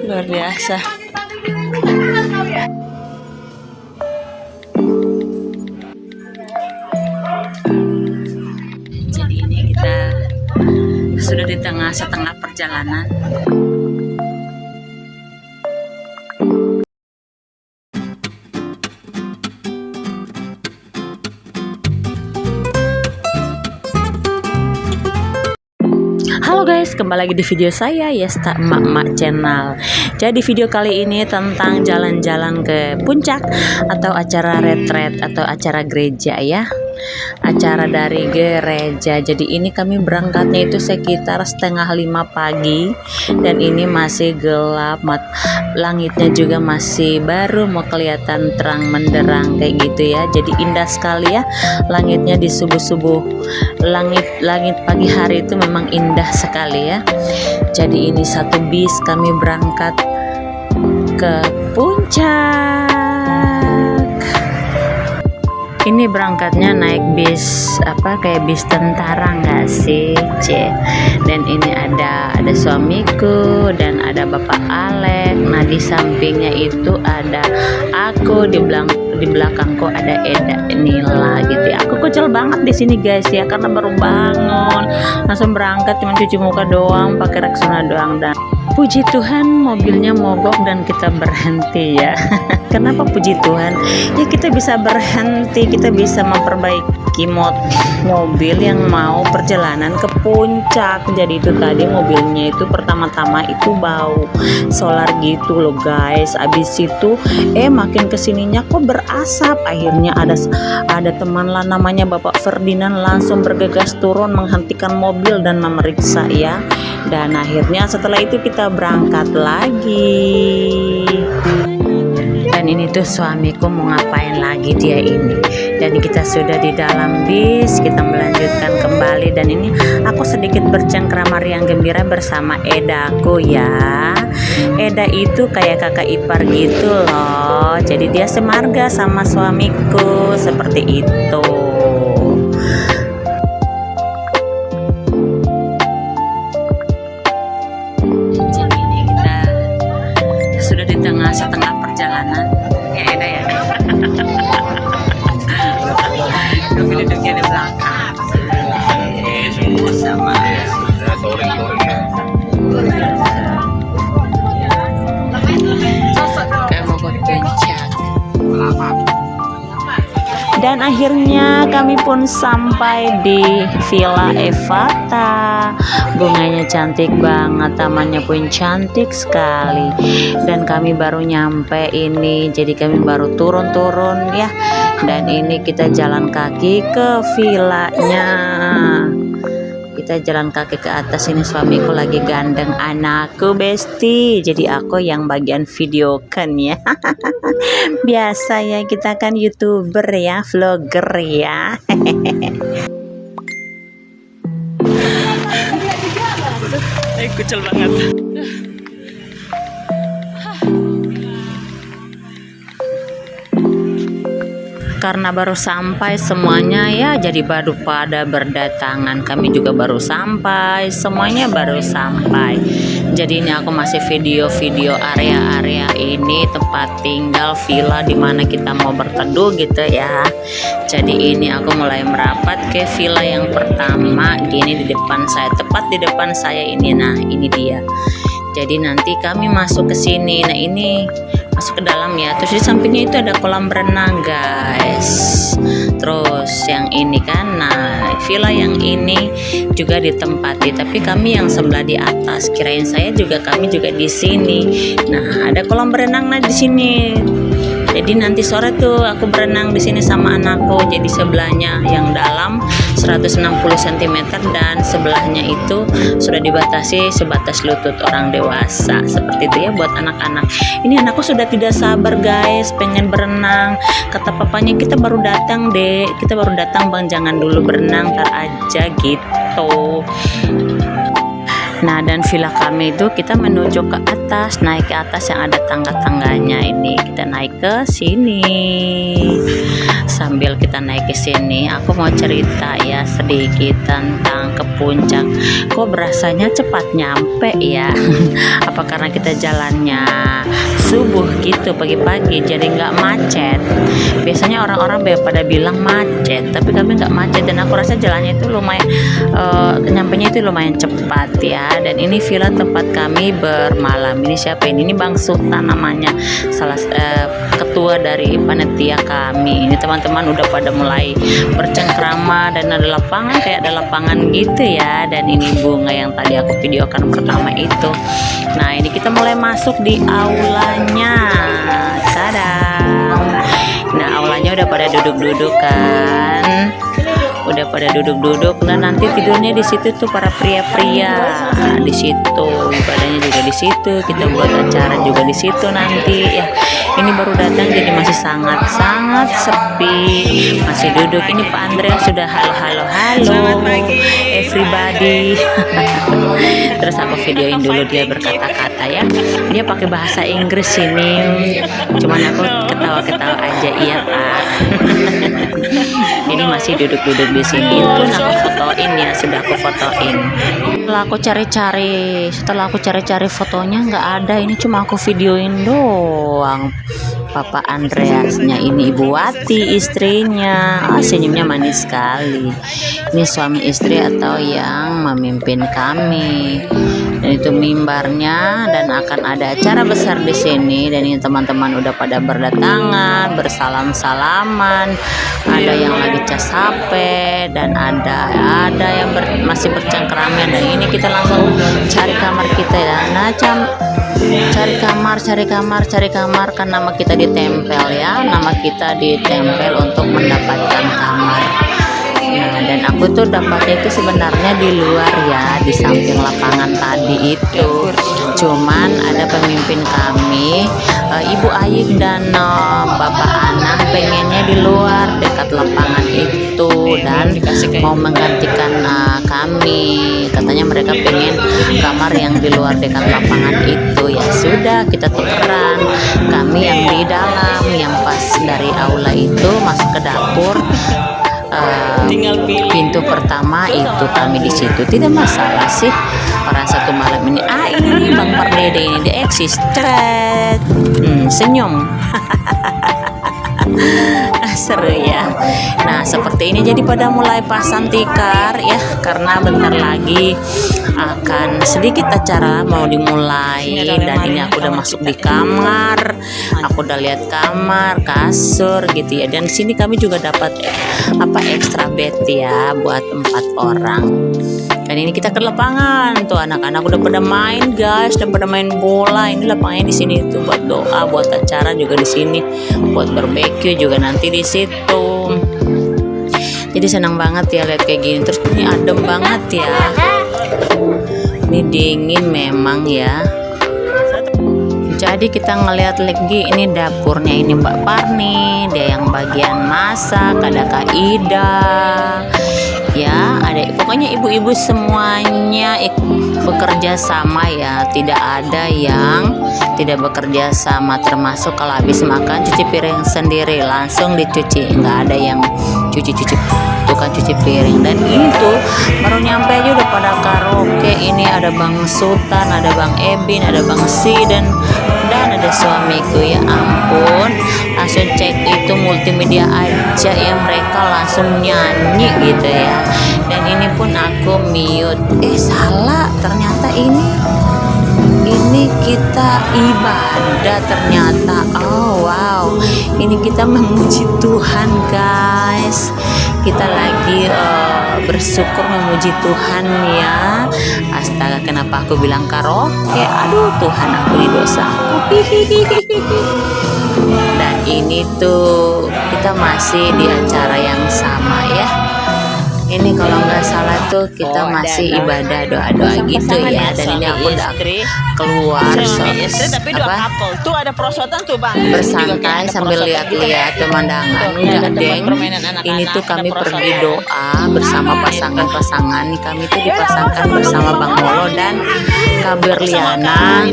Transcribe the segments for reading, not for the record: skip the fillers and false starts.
luar biasa. Jadi ini kita sudah di tengah setengah perjalanan. Halo guys, kembali lagi di video saya Yesta Emak-Emak Channel. Jadi video kali ini tentang jalan-jalan ke puncak atau acara retret atau acara gereja ya. Acara dari gereja. Jadi ini kami berangkatnya itu sekitar 4:30 pagi dan ini masih gelap, langitnya juga masih baru mau kelihatan terang menderang kayak gitu ya. Jadi indah sekali ya langitnya di subuh-subuh. Langit pagi hari itu memang indah sekali ya. Jadi ini satu bis kami berangkat ke puncak. Ini berangkatnya naik bis kayak bis tentara nggak sih, C. Dan ini ada suamiku dan ada Bapak Alek. Nah di sampingnya itu ada aku, di belakangku ada Eda Nila gitu ya. Aku kecil banget di sini guys ya karena baru bangun, langsung berangkat cuma cuci muka doang, pakai Rexona doang dan puji Tuhan mobilnya mogok dan kita berhenti ya. Kenapa puji Tuhan? Ya kita bisa berhenti, kita bisa memperbaiki mobil yang mau perjalanan ke puncak. Jadi itu tadi mobilnya itu pertama-tama itu bau solar gitu loh guys. Abis itu makin kesininya kok berasap. Akhirnya ada teman lah namanya Bapak Ferdinand langsung bergegas turun menghentikan mobil dan memeriksa ya. Dan akhirnya setelah itu kita berangkat lagi. Dan ini tuh suamiku mau ngapain lagi dia ini. Dan kita sudah di dalam bis, kita melanjutkan kembali. Dan ini aku sedikit bercengkrama riang gembira bersama Edaku ya. Eda itu kayak kakak ipar gitu loh. Jadi dia semarga sama suamiku seperti itu. Jadi ini kita sudah di tengah setengah perjalanan ya Eda ya. Kami duduknya di belakang sama kayak mau ke puncak. Dan akhirnya kami pun sampai di Villa Evata. Bunganya cantik banget, tamannya pun cantik sekali. Dan kami baru nyampe ini, jadi kami baru turun-turun ya. Dan ini kita jalan kaki ke villanya. Kita jalan kaki ke atas, ini suamiku lagi gandeng anakku Besti. Jadi aku yang bagian videokan ya. Biasa ya, kita kan YouTuber ya, vlogger ya. Kucel banget. Karena baru sampai semuanya ya, jadi baru pada berdatangan. Kami juga baru sampai, semuanya baru sampai. Jadi ini aku masih video-video area-area ini, tempat tinggal villa dimana kita mau berteduh gitu ya. Jadi ini aku mulai merapat ke villa yang pertama. Gini di depan saya, tepat di depan saya ini. Nah ini dia. Jadi nanti kami masuk ke sini. Nah ini masuk ke dalam ya. Terus di sampingnya itu ada kolam berenang guys. Terus yang ini kan, nah villa yang ini juga ditempati, tapi kami yang sebelah di atas. Kirain saya juga kami juga di sini. Nah ada kolam berenang nah di sini. Jadi nanti sore tuh aku berenang di sini sama anakku. Jadi sebelahnya yang dalam 160 cm dan sebelahnya itu sudah dibatasi sebatas lutut orang dewasa. Seperti itu ya buat anak-anak. Ini anakku sudah tidak sabar guys, pengen berenang. Kata papanya, kita baru datang dek, kita baru datang bang, jangan dulu berenang, ntar aja gitu. Nah, dan villa kami itu kita menuju ke atas, naik ke atas yang ada tangga-tangganya ini. Kita naik ke sini. Sambil kita naik ke sini, aku mau cerita ya sedikit tentang ke puncak. Kok berasanya cepat nyampe ya? Apa karena kita jalannya subuh gitu pagi-pagi jadi nggak macet? Biasanya orang-orang pada bilang macet, tapi kami nggak macet dan aku rasa jalannya itu lumayan nyampenya itu lumayan cepat ya. Dan ini villa tempat kami bermalam. Ini siapa ini? Ini Bang Sultan namanya, salah ketua dari panitia kami. Ini teman-teman udah pada mulai bercengkrama dan ada lapangan, kayak ada lapangan gitu ya. Dan ini bunga yang tadi aku videokan pertama itu. Nah, ini kita mulai masuk di aulanya. Tada. Nah, aulanya udah pada duduk-duduk kan. Udah pada duduk-duduk. Nah, nanti tidurnya di situ tuh para pria-pria. Nah, di situ ibadahnya juga di situ. Kita buat acara juga di situ nanti ya. Ini baru datang jadi masih sangat-sangat sepi. Masih duduk. Ini Pak Andrea sudah halo everybody. Terus aku videoin dulu dia berkata-kata ya. Dia pakai bahasa Inggris ini. Cuman aku ketawa-ketawa aja, iya Pak. Ini masih duduk-duduk di sini. Pun aku fotoin ya, sudah aku fotoin. Setelah aku cari-cari fotonya nggak ada. Ini cuma aku videoin doang. Papa Andreasnya ini Ibu Wati istrinya. Senyumnya manis sekali. Ini suami istri atau yang memimpin kami. Dan itu mimbarnya dan akan ada acara besar di sini. Dan ini teman-teman udah pada berdatangan, bersalam-salaman. Ada yang lagi cas HP dan ada yang masih bercengkerama. Dan ini kita langsung cari kamar kita ya. Nah, cari kamar kan nama kita ditempel ya, nama kita ditempel untuk mendapatkan kamar. Nah, dan aku tuh dapatnya itu sebenarnya di luar ya, di samping lapangan tadi itu. Cuman ada pemimpin kami, Ibu Ayik dan Bapak Anang pengennya di luar dekat lapangan itu dan mau menggantikan kami. Katanya mereka pengen kamar yang di luar dekat lapangan itu. Ya sudah, kita tukeran. Kami yang di dalam, yang pas dari aula itu masuk ke dapur. Pintu pertama itu kami di situ, tidak masalah sih. Orang satu malam ini ini Bang Pardede ini dia eksis senyum. Seru ya. Nah, seperti ini jadi pada mulai pasang tikar ya, karena bentar lagi akan sedikit acara mau dimulai. Dan ini aku udah masuk di kamar, aku udah lihat kamar, kasur gitu ya. Dan sini kami juga dapat extra bed ya buat 4 orang. Dan ini kita ke lapangan tuh, anak-anak udah pada main guys, udah pada main bola. Ini lapangannya di sini tuh buat doa, buat acara juga di sini, buat barbeque juga nanti di situ. Jadi senang banget ya lihat kayak gini. Terus ini adem banget ya. Ini dingin memang ya. Jadi kita ngelihat lagi ini dapurnya, ini Mbak Parni, dia yang bagian masak, ada Kak Ida. Ya, ada pokoknya ibu-ibu semuanya bekerja sama ya, tidak ada yang tidak bekerja sama, termasuk kalau habis makan cuci piring sendiri langsung dicuci, nggak ada yang cuci-cuci tukang cuci piring. Dan ini tuh baru nyampe aja udah pada karaoke. Ini ada Bang Sultan, ada Bang Ebin, ada Bang Si dan ada suamiku. Ya ampun, langsung cek itu multimedia aja ya, mereka langsung nyanyi gitu ya. Dan ini pun aku mute, salah, ternyata ini kita ibadah ternyata. Oh wow, ini kita memuji Tuhan guys, kita lagi bersyukur memuji Tuhan ya. Astaga, kenapa aku bilang karaoke? Aduh Tuhan, ampuni dosaku. Dan ini tuh kita masih di acara yang sama ya. Ini kalau nggak salah tuh kita masih ibadah doa-doa gitu ya. Dan ini aku udah keluar tapi dua couple tuh ada perosotan tuh bang, bersantai sambil lihat-lihat pemandangan. Enggak deng, ini tuh kami pergi doa bersama pasangan-pasangan nih. Kami tuh dipasangkan bersama Bang Molo dan Kak Berliana.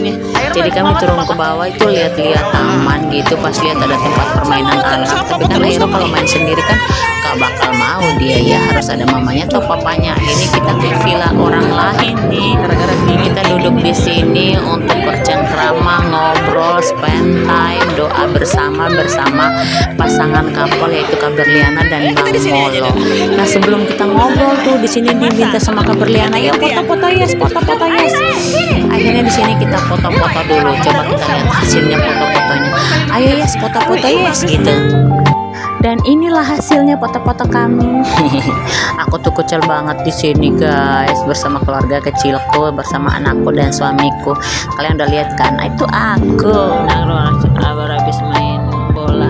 Jadi kami turun ke bawah itu lihat-lihat taman gitu, pas lihat ada tempat permainan anak. Tapi kan akhirnya kalau main sendiri kan gak bakal mau dia ya, harus ada mamanya atau papanya. Ini kita ke villa orang lain nih. Kita duduk di sini untuk bercengkrama, ngobrol, spend time, doa bersama pasangan couple yaitu Kak Berliana dan Bang Molo. Nah sebelum kita ngobrol tuh di sini diminta sama Kak Berliana ya foto-foto yes, foto-foto yes. Akhirnya di sini kita foto-foto dulu. Coba kita lihat hasilnya foto-fotonya. Ayo yes, foto-foto yes gitu. Dan inilah hasilnya foto-foto kami. Aku tuh kecil banget di sini guys, bersama keluarga kecilku, bersama anakku dan suamiku. Kalian udah lihat kan? Itu aku. Nah, habis main bola.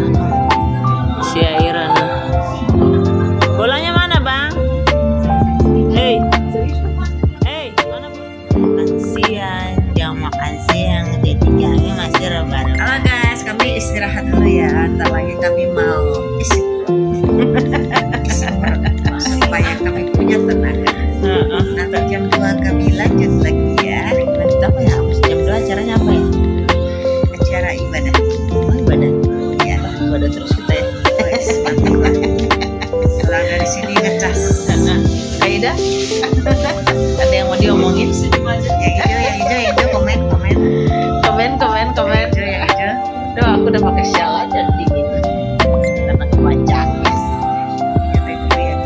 Si Aira. Bolanya mana bang? Hey, mana? Makan siang, jam makan siang. Jadi kami masih rebahan. Halo guys, kami istirahat dulu ya. Ntar lagi kami mau supaya kami punya tenaga. Nanti jam 2 kami lanjut lagi ya. Lanjut apa ya? Jam 2 acaranya apa ya? Acara ibadah. Oh, ibadah. Ya, Ibadah terus kita ya. wes, mantap lah. Pulang dari sini ngecas. Kaida, ada yang mau diomongin? Yang hijau, komen. Komen. Hijau, yang hijau. Duh, aku udah pakai shawl aja dingin. Karena kebancang. Yang itu ya.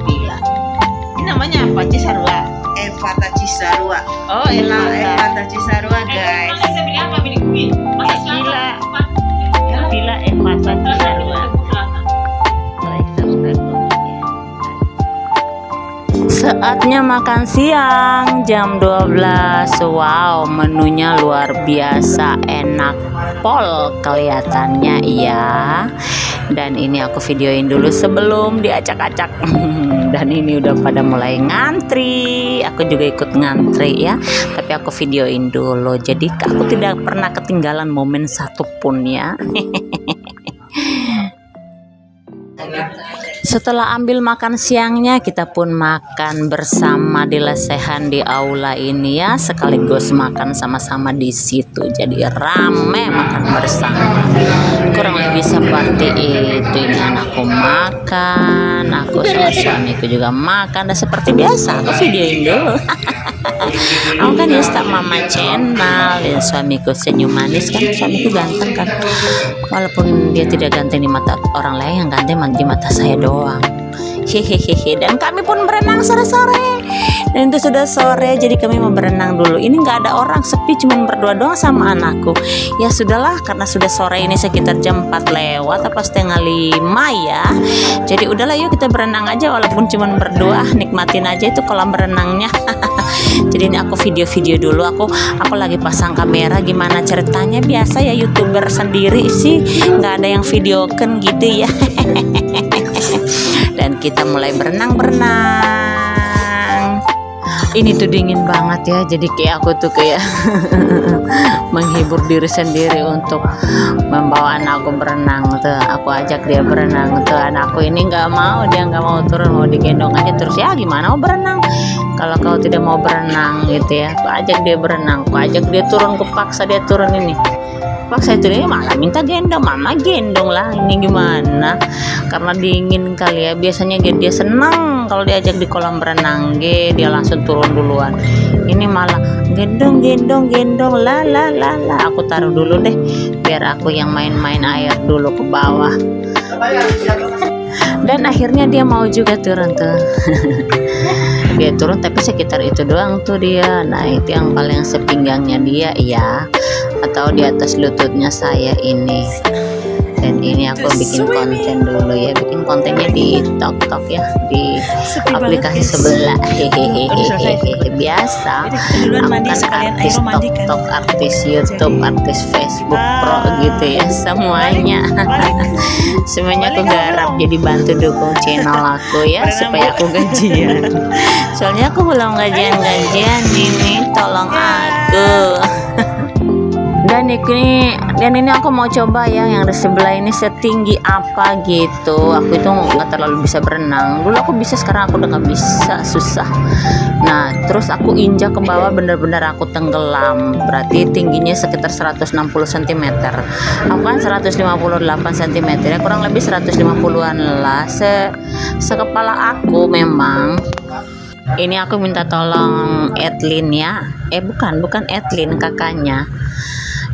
Gila. Ini namanya apa? Cisarua. Evata Cisarua. Oh, Evata Cisarua guys. Villa Evata Cisarua. Saatnya makan siang jam 12. Wow, menunya luar biasa enak pol kelihatannya ya. Dan ini aku videoin dulu sebelum diacak-acak. Dan ini udah pada mulai ngantri. Aku juga ikut ngantri ya. Tapi aku videoin dulu. Jadi aku tidak pernah ketinggalan momen satupun ya. Setelah ambil makan siangnya, kita pun makan bersama di lesehan di aula ini ya, sekaligus makan sama-sama di situ. Jadi rame makan bersama. Kurang lebih seperti itu. Ini anakku makan, aku sama suamiku juga makan. Dan seperti biasa, aku videoin dulu. Aku kan Yusta Mama Channel, dan suamiku senyum manis kan, suamiku ganteng kan, walaupun dia tidak ganteng di mata orang lain, yang ganteng di mata saya doang. Hehehe. Dan kami pun berenang sore-sore. Dan itu sudah sore, jadi kami mau berenang dulu. Ini nggak ada orang, sepi, cuma berdua doang sama anakku. Ya sudahlah, karena sudah sore ini sekitar jam 4 lewat apa setengah 5 ya. Jadi udahlah, yuk kita berenang aja walaupun cuma berdua, nikmatin aja itu kolam berenangnya. Jadi ini aku video-video dulu, aku lagi pasang kamera. Gimana ceritanya, biasa ya YouTuber sendiri sih, nggak ada yang videokan gitu ya. Dan kita mulai berenang. Ini tuh dingin banget ya, jadi kayak aku tuh kayak menghibur diri sendiri untuk membawa anakku berenang tuh. Aku ajak dia berenang tuh, anakku ini nggak mau, dia nggak mau turun, mau digendong aja terus. Ya gimana mau berenang kalau kau tidak mau berenang gitu ya. Aku ajak dia berenang, aku ajak dia turun, kupaksa dia turun ini. Paksa itu dia malah minta gendong, mama gendong lah. Ini gimana? Karena dingin kali ya. Biasanya dia senang kalau diajak di kolam berenang, dia langsung turun duluan. Ini malah gendong la. Aku taruh dulu deh, biar aku yang main-main air dulu ke bawah. Dan akhirnya dia mau juga turun tuh. Dia turun tapi sekitar itu doang tuh dia. Nah itu yang paling sepinggangnya dia ya, atau di atas lututnya saya ini. Dan ini aku bikin konten dulu ya, bikin kontennya di TikTok ya, di aplikasi sebelah. Hehehe, biasa. Aku kan artis TikTok, artis YouTube, artis Facebook Pro gitu ya, semuanya. Semuanya aku garap, jadi bantu dukung channel aku ya, supaya aku gajian. Soalnya aku belum gajian ini, tolong aku. Dan ini aku mau coba ya, yang di sebelah ini setinggi apa gitu. Aku itu nggak terlalu bisa berenang. Dulu aku bisa, sekarang aku udah nggak bisa, susah. Nah terus aku injak ke bawah, bener-bener aku tenggelam. Berarti tingginya sekitar 160 cm. Aku kan 158 cm ya, kurang lebih 150-an lah, sekepala aku memang. Ini aku minta tolong Edlin ya, bukan Edlin, kakaknya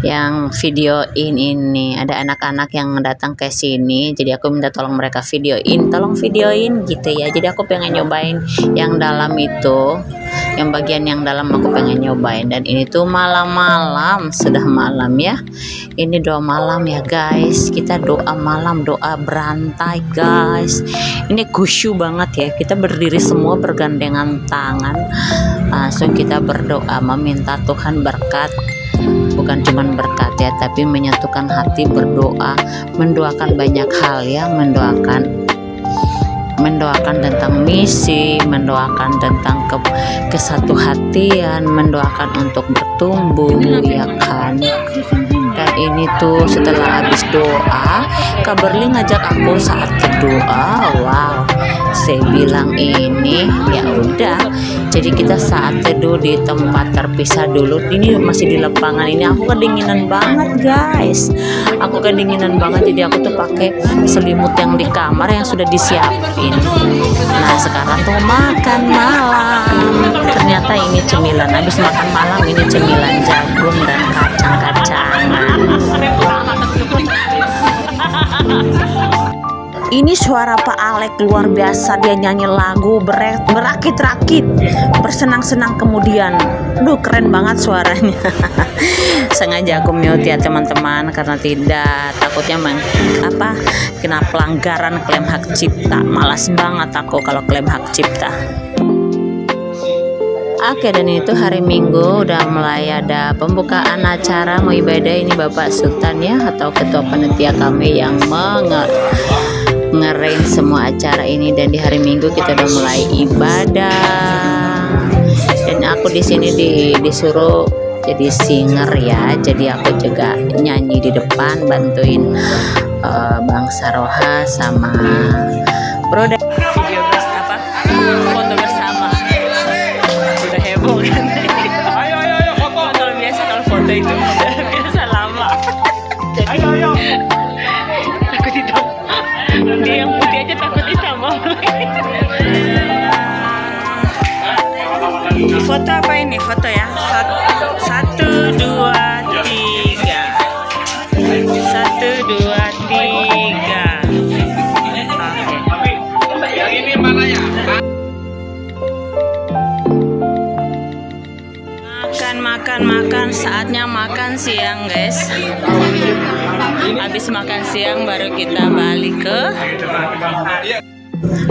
yang videoin ini. Ada anak-anak yang datang ke sini, jadi aku minta tolong mereka tolong videoin gitu ya. Jadi aku pengen nyobain yang dalam itu, yang bagian yang dalam aku pengen nyobain. Dan ini tuh malam-malam, sudah malam ya, ini doa malam ya guys, kita doa malam, doa berantai guys. Ini khusyuk banget ya, kita berdiri semua bergandengan tangan, langsung kita berdoa meminta Tuhan berkat. Bukan cuma berkat ya, tapi menyatukan hati, berdoa, mendoakan banyak hal ya, mendoakan tentang misi, mendoakan tentang kesatu hatian, mendoakan untuk bertumbuh ya kan. Dan ini tuh setelah habis doa, Kak Berli ngajak aku saat berdoa. Wow, saya bilang ini ya udah, jadi kita saat teduh di tempat terpisah dulu. Ini masih di lapangan. Ini aku kedinginan banget guys, aku kedinginan banget, jadi aku tuh pakai selimut yang di kamar yang sudah disiapin. Nah sekarang tuh makan malam, ternyata ini cemilan. Habis makan malam ini cemilan jagung dan kacang-kacangan. Ini suara Pak Alek luar biasa, dia nyanyi lagu berakit-rakit, bersenang-senang kemudian. Duh keren banget suaranya. Sengaja aku mute ya teman-teman, karena tidak takutnya kena pelanggaran klaim hak cipta. Malas banget aku kalau klaim hak cipta. Oke, dan itu hari Minggu udah mulai ada pembukaan acara mau ibadah. Ini Bapak Sultan ya, atau ketua panitia kami yang ngerein semua acara ini. Dan di hari Minggu kita udah mulai ibadah. Dan aku di sini disuruh jadi singer ya, jadi aku juga nyanyi di depan bantuin Bang Saroha sama Bro. Video foto bersama, udah heboh kan. Ayo foto. Kalau biasa kalau foto itu udah biasa lama. Jadi takut hitam. Dia yang putih aja takut hitam. Foto apa ini? Foto ya. 1, 2, 3. 1, 2, 3. Yang ini mana ya? Makan, saatnya makan siang guys. Habis makan siang baru kita balik ke.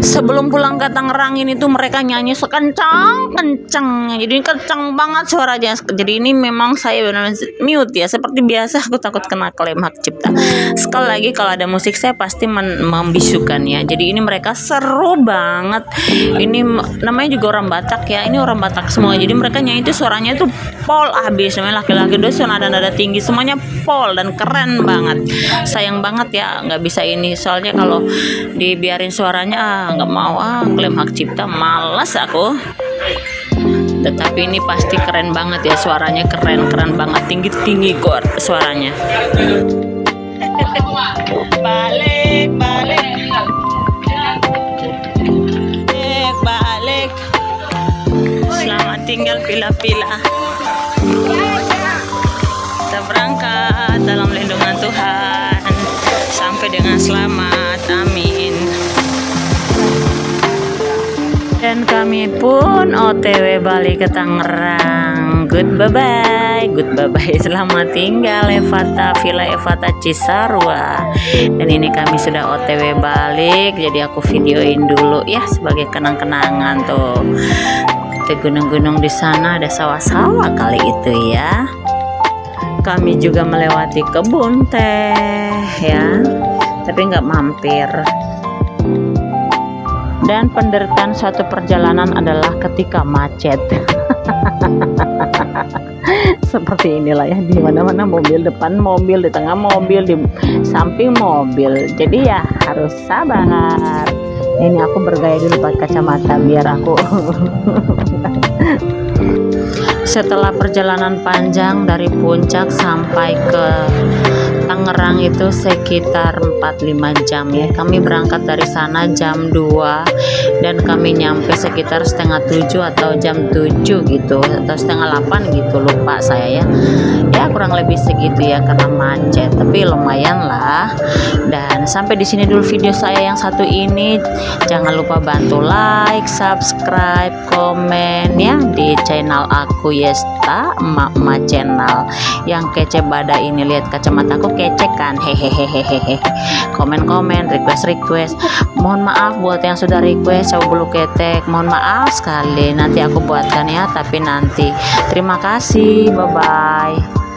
Sebelum pulang ke Tangerang ini tuh mereka nyanyi sekencang-kencangnya, jadi kencang banget suaranya. Jadi ini memang saya benar-benar mute ya, seperti biasa, aku takut kena klaim hak cipta. Sekali lagi kalau ada musik saya pasti membisukan ya. Jadi ini mereka seru banget. Ini namanya juga orang Batak ya, ini orang Batak semua. Jadi mereka nyanyi itu suaranya tuh pol habis, namanya laki-laki dosa, nada-nada tinggi, semuanya pol dan keren banget. Sayang banget ya nggak bisa ini, soalnya kalau dibiarin suaranya nggak mau klaim hak cipta, malas aku. Tetapi ini pasti keren banget ya, suaranya keren banget, tinggi kok suaranya. balik, selamat tinggal pila-pila. Kita berangkat dalam lindungan Tuhan sampai dengan selamat, amin. Dan kami pun OTW balik ke Tangerang. Goodbye. Selamat tinggal Evata, Villa Evata Cisarua. Dan ini kami sudah OTW balik, jadi aku videoin dulu ya sebagai kenang-kenangan tuh. Di gunung-gunung di sana ada sawah-sawah kali itu ya. Kami juga melewati kebun teh ya, tapi nggak mampir. Dan penderitaan suatu perjalanan adalah ketika macet. Seperti inilah ya, di mana-mana mobil, depan mobil, di tengah mobil, di samping mobil. Jadi ya harus sabar. Ini aku bergaya dulu pakai kacamata biar aku. Setelah perjalanan panjang dari puncak sampai ke Tangerang itu sekitar 4-5 jam ya. Kami berangkat dari sana jam 2 dan kami nyampe sekitar setengah 7 atau jam 7 gitu, atau setengah 8 gitu, lupa saya ya. Ya kurang lebih segitu ya karena macet, tapi lumayan lah. Dan sampai di sini dulu video saya yang satu ini. Jangan lupa bantu like, subscribe, komen ya di channel aku Yesta Emak Channel. Yang kece bada ini, lihat kacamataku kece kan, hehehehehe. Komen request. Mohon maaf buat yang sudah request coba bulu ketek, mohon maaf sekali, nanti aku buatkan ya, tapi nanti. Terima kasih, bye bye.